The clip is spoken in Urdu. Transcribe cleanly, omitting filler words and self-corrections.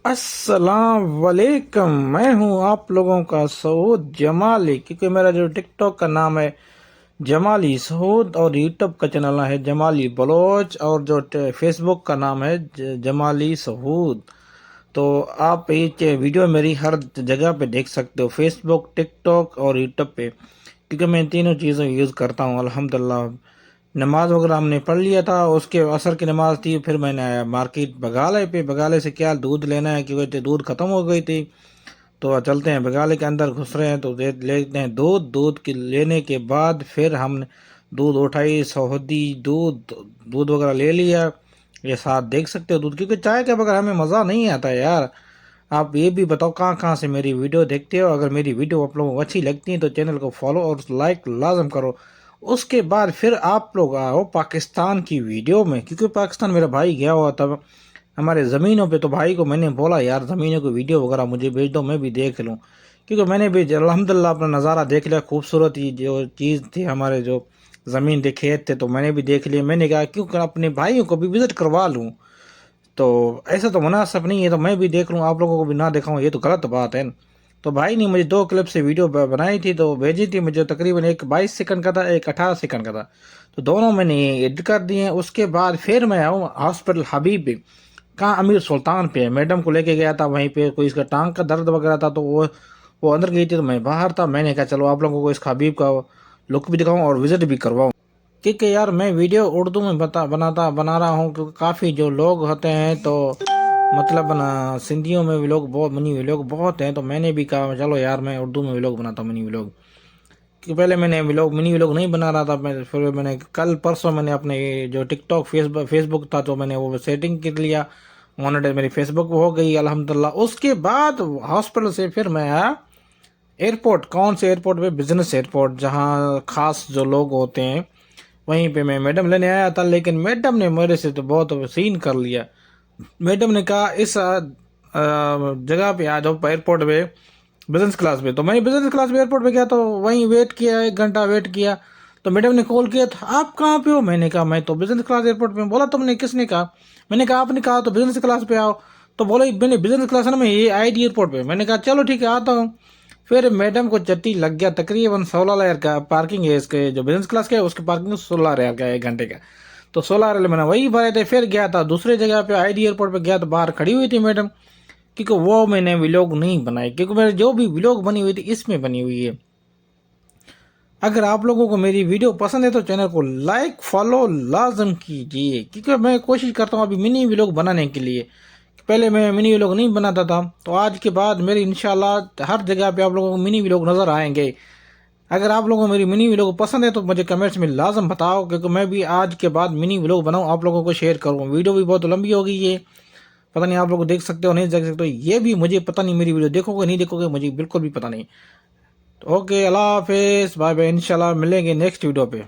السلام علیکم، میں ہوں آپ لوگوں کا سعود جمالی، کیونکہ میرا جو ٹک ٹاک کا نام ہے جمالی سعود اور یوٹیوب کا چینل ہے جمالی بلوچ، اور جو فیس بک کا نام ہے جمالی سعود۔ تو آپ یہ ویڈیو میری ہر جگہ پہ دیکھ سکتے ہو، فیس بک، ٹک ٹاک اور یوٹیوب پہ، کیونکہ میں ان تینوں چیزوں یوز کرتا ہوں الحمدللہ۔ نماز وغیرہ ہم نے پڑھ لیا تھا، اس کے عصر کی نماز تھی، پھر میں نے آیا مارکیٹ بگالے پہ، بگالے سے کیا دودھ لینا ہے کیونکہ دودھ ختم ہو گئی تھی، تو چلتے ہیں بگالے کے اندر، گھس رہے ہیں تو لیتے ہیں دودھ کی لینے کے بعد پھر ہم نے دودھ اٹھائی، سعودی دودھ وغیرہ لے لیا۔ یہ ساتھ دیکھ سکتے ہو دودھ، کیونکہ چائے کے بغیر ہمیں مزہ نہیں آتا ہے یار۔ آپ یہ بھی بتاؤ کہاں کہاں سے میری ویڈیو دیکھتے ہو؟ اگر میری ویڈیو آپ لوگوں کو اچھی لگتی ہے تو چینل کو فالو اور لائک لازم کرو۔ اس کے بعد پھر آپ لوگ آؤ پاکستان کی ویڈیو میں، کیونکہ پاکستان میرا بھائی گیا ہوا تھا ہمارے زمینوں پہ، تو بھائی کو میں نے بولا یار زمینوں کی ویڈیو وغیرہ مجھے بھیج دو، میں بھی دیکھ لوں، کیونکہ میں نے بھی الحمدللہ اپنا نظارہ دیکھ لیا، خوبصورت ہی جو چیز تھی ہمارے جو زمین تھے، کھیت تھے، تو میں نے بھی دیکھ لیا۔ میں نے کہا کیوں کہ اپنے بھائیوں کو بھی وزٹ کروا لوں، تو ایسا تو مناسب نہیں ہے، تو میں بھی دیکھ لوں، آپ لوگوں کو بھی نہ دکھاؤں، یہ تو غلط بات ہے نا۔ تو بھائی نے مجھے 2 کلپ سے ویڈیو بنائی تھی، تو بھیجی تھی مجھے، تقریباً ایک 22 سیکنڈ کا تھا، ایک 18 سیکنڈ کا تھا، تو دونوں میں نے ایڈٹ کر دیے ہیں۔ اس کے بعد پھر میں آؤں ہاسپٹل حبیب پہ، کہاں امیر سلطان پہ، میڈم کو لے کے گیا تھا، وہیں پہ کوئی اس کا ٹانگ کا درد وغیرہ تھا، تو وہ اندر گئی تھی، تو میں باہر تھا، میں نے کہا چلو آپ لوگوں کو اس حبیب کا لک بھی دکھاؤں اور وزٹ بھی کرواؤں، کیونکہ یار میں ویڈیو اردو میں بنا رہا ہوں، کیونکہ کافی جو لوگ ہوتے ہیں تو مطلب نا سندھیوں میں بھی لوگ بہت، منی ہوئے لوگ بہت ہیں، تو میں نے بھی کہا چلو یار میں اردو میں ویلوگ بناتا ہوں، منی ویلوگ، کہ پہلے میں نے منی ویلوگ نہیں بنا رہا تھا، پھر میں نے کل پرسوں میں نے اپنے جو ٹک ٹاک فیس بک تھا، تو میں نے وہ سیٹنگ کر لیا، مانیٹائز میری فیس بک ہو گئی الحمدللہ۔ اس کے بعد ہاسپٹل سے پھر میں آیا ایئرپورٹ، کون سے ایئرپورٹ پہ؟ بزنس ایئرپورٹ، جہاں خاص جو لوگ ہوتے ہیں، وہیں پہ میں میڈم لینے آیا تھا، لیکن میڈم نے میرے سے تو بہت سین کر لیا۔ میڈم نے کہا اس جگہ پہ آ جاؤ ایئرپورٹ پہ، بزنس کلاس پہ، تو میں بزنس کلاس پہ ایئرپورٹ پہ گیا، تو وہیں ویٹ کیا، 1 گھنٹہ ویٹ کیا، تو میڈم نے کال کیا تھا آپ کہاں پہ ہو؟ میں نے کہا میں تو بزنس کلاس ایئرپورٹ پہ ہوں۔ بولا تم نے کس نے کہا؟ میں نے کہا آپ نے کہا تو بزنس کلاس پہ آؤ، تو بولے میں نے بزنس کلاس ہے نا، میں یہ آئی ڈی ایئرپورٹ پہ۔ میں نے کہا چلو ٹھیک ہے آتا ہوں۔ پھر میڈم کو چٹی لگ گیا، تقریباً 16 ریال کا پارکنگ ہے اس کے، جو بزنس کلاس کا ہے اس کی پارکنگ 16 ریال کا ہے 1 گھنٹے کا، تو 16 ریال میں نے وہی بھرے تھے۔ پھر گیا تھا دوسرے جگہ پہ، آئی ڈی ایئرپورٹ پہ گیا تو باہر کھڑی ہوئی تھی میڈم، کیونکہ وہ میں نے ویلوگ نہیں بنائی، کیونکہ میرے جو بھی ویلوگ بنی ہوئی تھی اس میں بنی ہوئی ہے۔ اگر آپ لوگوں کو میری ویڈیو پسند ہے تو چینل کو لائک فالو لازم کیجیے، کیونکہ میں کوشش کرتا ہوں ابھی منی ویلوگ بنانے کے لیے، پہلے میں منی ویلوگ نہیں بناتا تھا، تو آج کے بعد میری انشاءاللہ ہر جگہ پہ آپ لوگوں کو منی ویلوگ نظر آئیں گے۔ اگر آپ لوگوں کو میری منی ویلوگ پسند ہے تو مجھے کمنٹس میں لازم بتاؤ، کیونکہ میں بھی آج کے بعد منی ویلوگ بناؤں، آپ لوگوں کو شیئر کروں۔ ویڈیو بھی بہت لمبی ہو گئی ہے، پتہ نہیں آپ لوگ دیکھ سکتے ہو نہیں دیکھ سکتے ہو، یہ بھی مجھے پتہ نہیں، میری ویڈیو دیکھو گے نہیں دیکھو گے مجھے بالکل بھی پتہ نہیں۔ اوکے اللہ حافظ، بائے بائے، انشاءاللہ ملیں گے نیکسٹ ویڈیو پہ۔